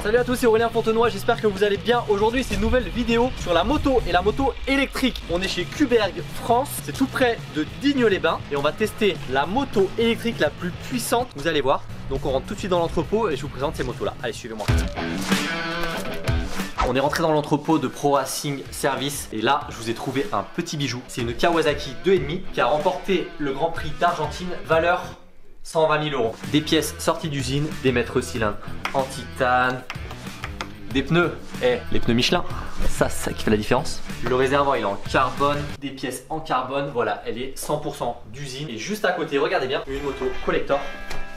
Salut à tous, c'est Aurélien Fontenoy, j'espère que vous allez bien. Aujourd'hui c'est une nouvelle vidéo sur la moto et la moto électrique. On est chez Cuberg France, c'est tout près de Digne-les-Bains et on va tester la moto électrique la plus puissante, vous allez voir. Donc on rentre tout de suite dans l'entrepôt et je vous présente ces motos là. Allez, suivez-moi. On est rentré dans l'entrepôt de Pro Racing Service et là je vous ai trouvé un petit bijou. C'est une Kawasaki 2,5 qui a remporté le Grand Prix d'Argentine, valeur 120 000 €. Des pièces sorties d'usine, des maîtres cylindres en titane, des pneus, les pneus Michelin, ça c'est ça qui fait la différence. Le réservoir il est en carbone, des pièces en carbone, voilà, elle est 100% d'usine. Et juste à côté, regardez bien, une moto collector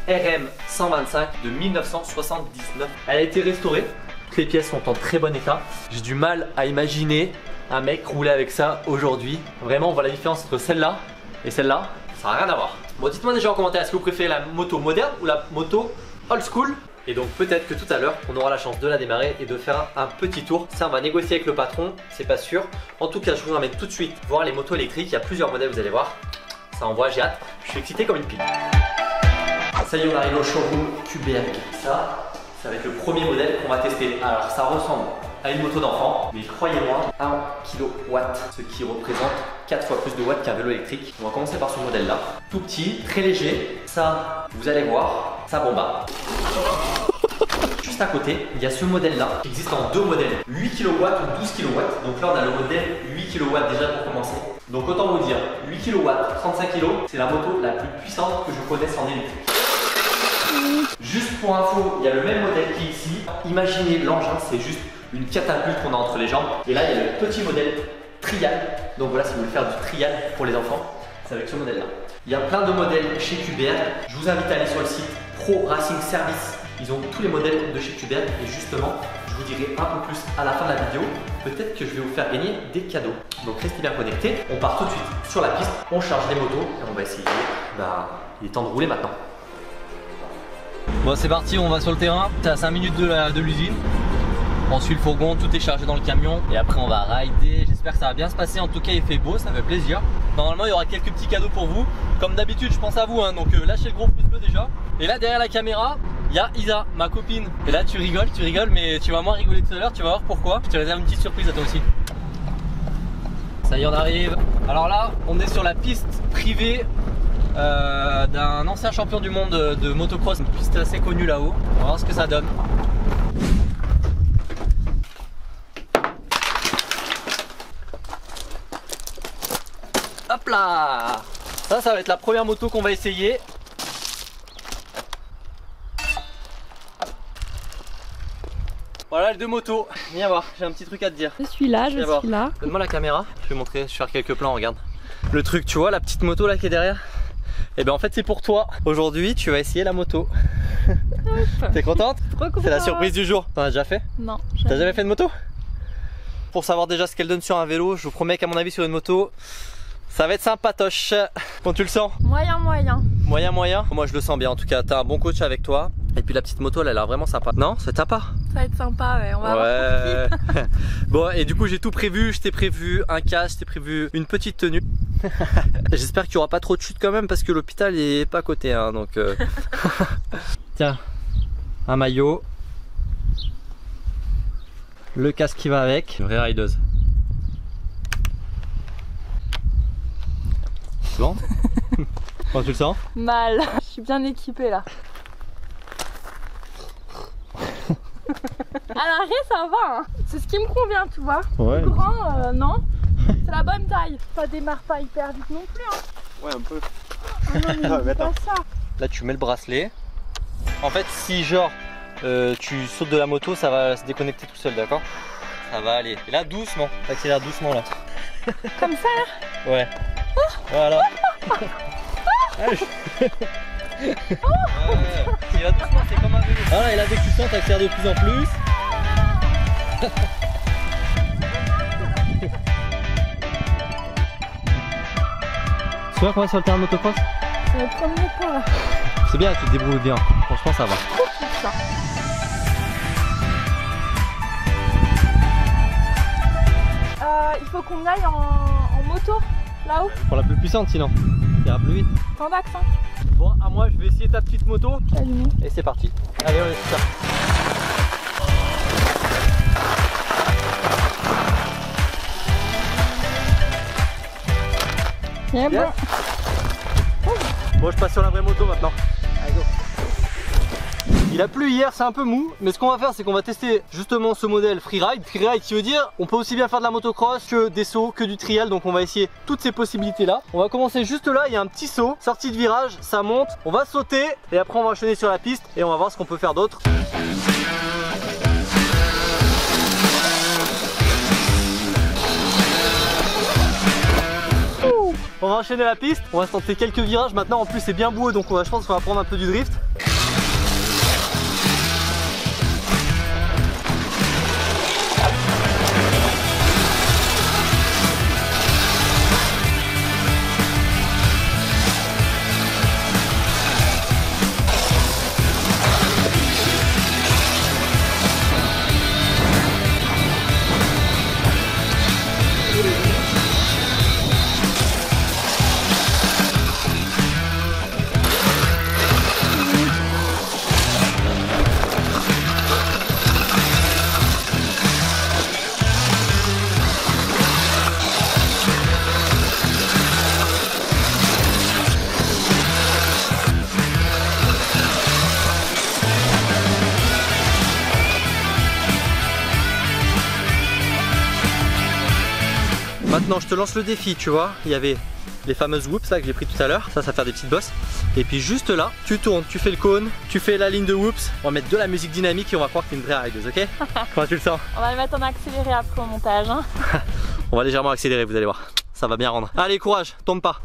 RM 125 de 1979. Elle a été restaurée, toutes les pièces sont en très bon état. J'ai du mal à imaginer un mec rouler avec ça aujourd'hui. Vraiment on voit la différence entre celle-là et celle-là, ça n'a rien à voir. Bon, dites-moi déjà en commentaire, est-ce que vous préférez la moto moderne ou la moto old school? Et donc peut-être que tout à l'heure on aura la chance de la démarrer et de faire un petit tour. Ça on va négocier avec le patron, c'est pas sûr. En tout cas je vous emmène tout de suite voir les motos électriques. Il y a plusieurs modèles, vous allez voir. Ça envoie, j'ai hâte. Je suis excité comme une pile. Ça y est, on arrive au showroom Cuberg. Ça va être le premier modèle qu'on va tester. Alors ça ressemble à une moto d'enfant, mais croyez-moi, 1 kW, ce qui représente 4 fois plus de watts qu'un vélo électrique. On va commencer par ce modèle là, tout petit, très léger. Ça, vous allez voir, ça bombarde. Juste à côté, il y a ce modèle là qui existe en deux modèles, 8 kW ou 12 kW. Donc là on a le modèle 8 kW déjà pour commencer. Donc autant vous dire, 8 kW, 35 kg, c'est la moto la plus puissante que je connaisse en électrique. Juste pour info, il y a le même modèle qui est ici. Imaginez l'engin, c'est juste une catapulte qu'on a entre les jambes. Et là il y a le petit modèle trial. Donc voilà, si vous voulez faire du trial pour les enfants, c'est avec ce modèle là. Il y a plein de modèles chez Cuberg. Je vous invite à aller sur le site Pro Racing Service. Ils ont tous les modèles de chez Cuberg. Et justement, je vous dirai un peu plus à la fin de la vidéo. Peut-être que je vais vous faire gagner des cadeaux. Donc restez bien connectés. On part tout de suite sur la piste. On charge les motos et on va essayer. Il est temps de rouler maintenant. Bon, c'est parti, on va sur le terrain. T'es à 5 minutes de l'usine. On suit le fourgon, tout est chargé dans le camion et après on va rider. J'espère que ça va bien se passer. En tout cas il fait beau, ça fait plaisir. Normalement il y aura quelques petits cadeaux pour vous. Comme d'habitude je pense à vous, hein, donc lâchez le gros pouce bleu déjà. Et là derrière la caméra il y a Isa, ma copine. Et là tu rigoles mais tu vas moins rigoler tout à l'heure. Tu vas voir pourquoi. Je te réserve une petite surprise à toi aussi. Ça y est, on arrive. Alors là on est sur la piste privée d'un ancien champion du monde de motocross. Une piste assez connue là-haut. On va voir ce que ça donne. Hop là! Ça va être la première moto qu'on va essayer. Voilà les deux motos. Viens voir, j'ai un petit truc à te dire. Je suis là. Donne-moi la caméra, je vais montrer, je vais faire quelques plans, regarde. Le truc, tu vois la petite moto là qui est derrière? Et bien en fait c'est pour toi. Aujourd'hui tu vas essayer la moto. T'es contente? C'est la surprise du jour. T'en as déjà fait? Non. T'as jamais fait de moto? Pour savoir déjà ce qu'elle donne sur un vélo, je vous promets qu'à mon avis sur une moto, ça va être sympatoche. Bon, tu le sens? Moyen. Moyen. Moi je le sens bien en tout cas. T'as un bon coach avec toi. Et puis la petite moto elle a l'air vraiment sympa. Non, c'est sympa? Ça va être sympa, ouais. On va avoir compris. Bon, et du coup j'ai tout prévu. Je t'ai prévu un casque, je t'ai prévu une petite tenue. J'espère qu'il n'y aura pas trop de chute quand même parce que l'hôpital il est pas à côté, hein, donc tiens, un maillot, le casque qui va avec, une vraie rideuse. C'est bon? Comment tu le sens? Mal. Je suis bien équipée là. À l'arrêt ça va, hein. C'est ce qui me convient, tu vois. Ouais. Plus grand, non. C'est la bonne taille. Ça démarre pas hyper vite non plus, hein. Ouais, un peu. Non, mais pas ça. Là tu mets le bracelet. En fait si genre tu sautes de la moto, ça va se déconnecter tout seul, d'accord? Ça va aller. Et là doucement, accélère doucement là. Comme ça là? Ouais. Voilà. Tu vas doucement, c'est comme un vélo. Voilà, et là dès que tu sens, t'accélères de plus en plus. Tu vois comment sur le terrain de motocross? C'est le premier pas là. C'est bien, tu te débrouilles bien. Franchement ça va. Ça. Il faut qu'on aille en moto là-haut. Pour la plus puissante sinon, ça ira plus vite. Sans accent. Bon, à moi je vais essayer ta petite moto. Salut. Et c'est parti. Allez, on est tout ça. Mais Yes. Bon, je passe sur la vraie moto maintenant. Allez, go. Il a plu hier, c'est un peu mou, mais ce qu'on va faire, c'est qu'on va tester justement ce modèle freeride. Freeride qui veut dire, on peut aussi bien faire de la motocross que des sauts, que du trial, donc on va essayer toutes ces possibilités là. On va commencer juste là, il y a un petit saut, sortie de virage, ça monte, on va sauter et après on va enchaîner sur la piste et on va voir ce qu'on peut faire d'autre. On va enchaîner la piste, on va se tenter quelques virages maintenant, en plus c'est bien boueux donc je pense qu'on va prendre un peu du drift. Maintenant je te lance le défi, tu vois, il y avait les fameuses whoops là que j'ai pris tout à l'heure, ça va faire des petites bosses. Et puis juste là, tu tournes, tu fais le cône, tu fais la ligne de whoops, on va mettre de la musique dynamique et on va croire que t'es une vraie rideuse, ok? Comment tu le sens? On va le mettre en accéléré après au montage. Hein. On va légèrement accélérer, vous allez voir, ça va bien rendre. Allez courage, tombe pas.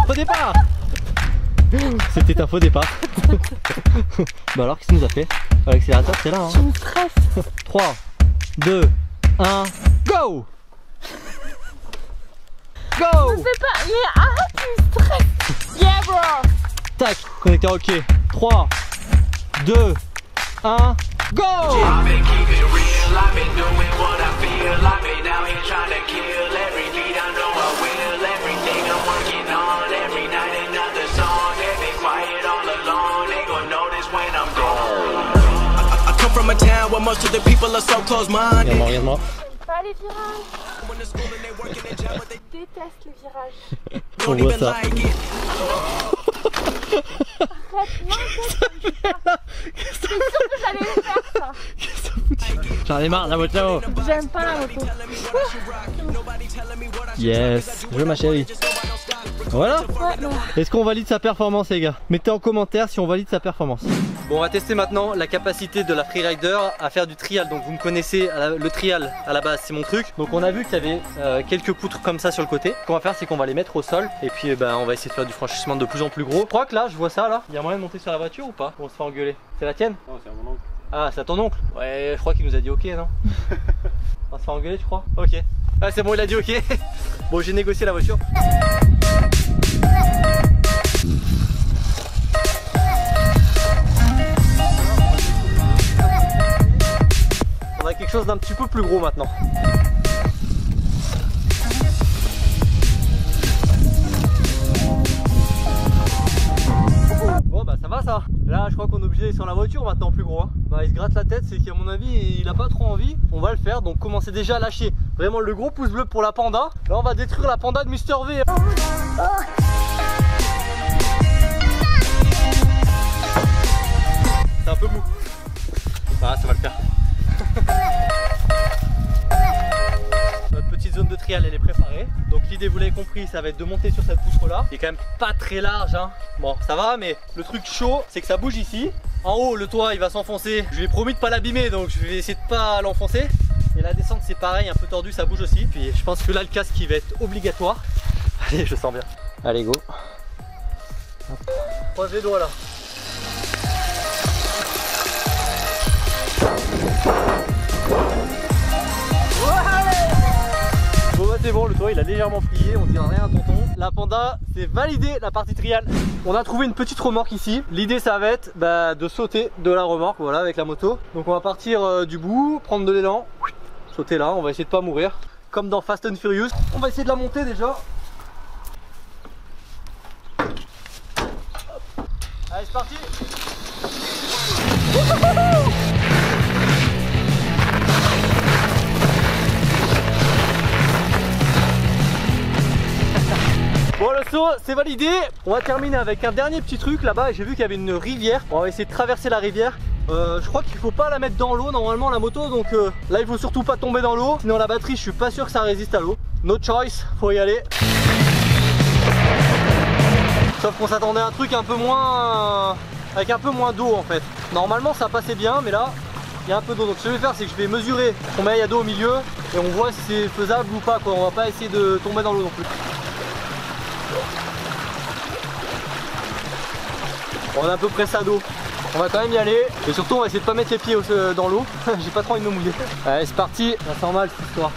Faux départ. C'était un faux départ. Bah alors qu'est-ce qu'il nous a fait? L'accélérateur c'est là hein. Je me stresse. 3, 2, 1, go! Go! Ne fais pas, mais arrête, tu me stresses. Yeah bro. Tac, connecteur ok. 3, 2, 1, go! Regarde-moi. Pas les virages. Je déteste les virages. On voit ça. Arrête, non, Qu'est-ce c'est sûr que j'allais le faire ça. J'en ai marre la moto. J'aime pas la moto. Yes, je veux ma chérie. Voilà. Ouais, non. Est-ce qu'on valide sa performance les gars? Mettez en commentaire si on valide sa performance. Bon, on va tester maintenant la capacité de la freerider à faire du trial. Donc vous me connaissez, le trial à la base c'est mon truc. Donc on a vu qu'il y avait quelques poutres comme ça sur le côté. Ce qu'on va faire c'est qu'on va les mettre au sol et puis on va essayer de faire du franchissement de plus en plus gros. Je crois que là je vois ça là. Il y a moyen de monter sur la voiture ou pas? On se fait engueuler. C'est la tienne? Non, c'est à mon oncle. Ah, c'est à ton oncle? Ouais, je crois qu'il nous a dit ok, non? On se fait engueuler, tu crois? Ok. Ah, c'est bon, il a dit ok. Bon, j'ai négocié la voiture. On a quelque chose d'un petit peu plus gros maintenant. Bon bah ça va ça. Là je crois qu'on est obligé d'aller sur la voiture maintenant plus gros hein. Bah il se gratte la tête, c'est qu'à mon avis il a pas trop envie. On va le faire, donc commencez déjà à lâcher vraiment le gros pouce bleu pour la panda. Là on va détruire la panda de Mister V. C'est un peu mou. Ah ça va le faire. Notre petite zone de trial elle est préparée. Donc l'idée vous l'avez compris, ça va être de monter sur cette poutre là. Qui est quand même pas très large hein. Bon ça va, mais le truc chaud c'est que ça bouge ici. En haut le toit il va s'enfoncer. Je lui ai promis de pas l'abîmer, donc je vais essayer de pas l'enfoncer. Et la descente c'est pareil, un peu tordu, ça bouge aussi. Puis je pense que là le casque il va être obligatoire. Allez, je sens bien. Allez go. Croise les doigts là. Bon bah c'est bon, le toit il a légèrement plié, on dira rien à tonton. La panda c'est validé la partie trial. On a trouvé une petite remorque ici. L'idée ça va être de sauter de la remorque, voilà, avec la moto. Donc on va partir du bout, prendre de l'élan, sauter là, on va essayer de pas mourir. Comme dans Fast and Furious. On va essayer de la monter déjà. Allez c'est parti. c'est validé. On va terminer avec un dernier petit truc là-bas. J'ai vu qu'il y avait une rivière. On va essayer de traverser la rivière. Je crois qu'il faut pas la mettre dans l'eau normalement la moto, donc là il faut surtout pas tomber dans l'eau, sinon la batterie je suis pas sûr que ça résiste à l'eau. No choice, faut y aller. Sauf qu'on s'attendait à un truc un peu moins avec un peu moins d'eau en fait. Normalement ça passait bien, mais là il y a un peu d'eau, donc ce que je vais faire c'est que je vais mesurer combien il y a d'eau au milieu et on voit si c'est faisable ou pas quoi. On va pas essayer de tomber dans l'eau non plus. On a à peu près ça d'eau. On va quand même y aller et surtout on va essayer de pas mettre les pieds dans l'eau. J'ai pas trop envie de me mouiller. Allez c'est parti, ça sent mal cette histoire.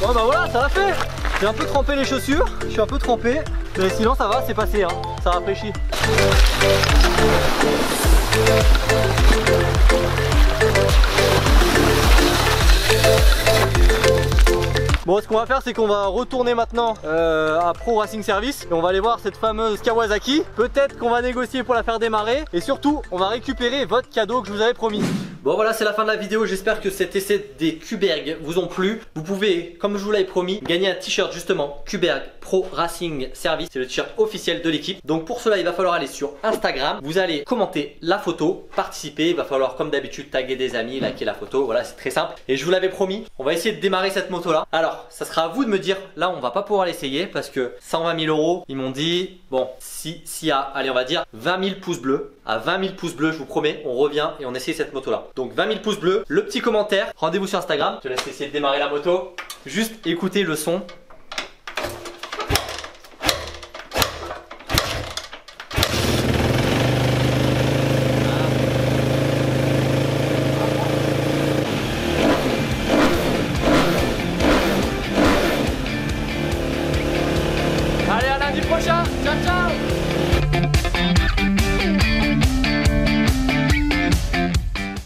Bon bah voilà, ça l'a fait. J'ai un peu trempé les chaussures, je suis un peu trempé, mais sinon ça va, c'est passé hein. Ça rafraîchit. Bon, ce qu'on va faire c'est qu'on va retourner maintenant à Pro Racing Service et on va aller voir cette fameuse Kawasaki. Peut-être qu'on va négocier pour la faire démarrer et surtout on va récupérer votre cadeau que je vous avais promis. Bon voilà, c'est la fin de la vidéo, j'espère que cet essai des Kuberg vous ont plu. Vous pouvez, comme je vous l'avais promis, gagner un t-shirt justement Kuberg Pro Racing Service. C'est le t-shirt officiel de l'équipe. Donc pour cela il va falloir aller sur Instagram. Vous allez commenter la photo, participer. Il va falloir comme d'habitude taguer des amis, liker la photo. Voilà, c'est très simple. Et je vous l'avais promis, on va essayer de démarrer cette moto là. Alors ça sera à vous de me dire, là on va pas pouvoir l'essayer parce que 120 000 €, ils m'ont dit, bon si y a, allez on va dire 20 000 pouces bleus. À 20 000 pouces bleus, je vous promets, on revient et on essaye cette moto là. Donc 20 000 pouces bleus, le petit commentaire, rendez-vous sur Instagram. Je te laisse essayer de démarrer la moto. Juste écoutez le son,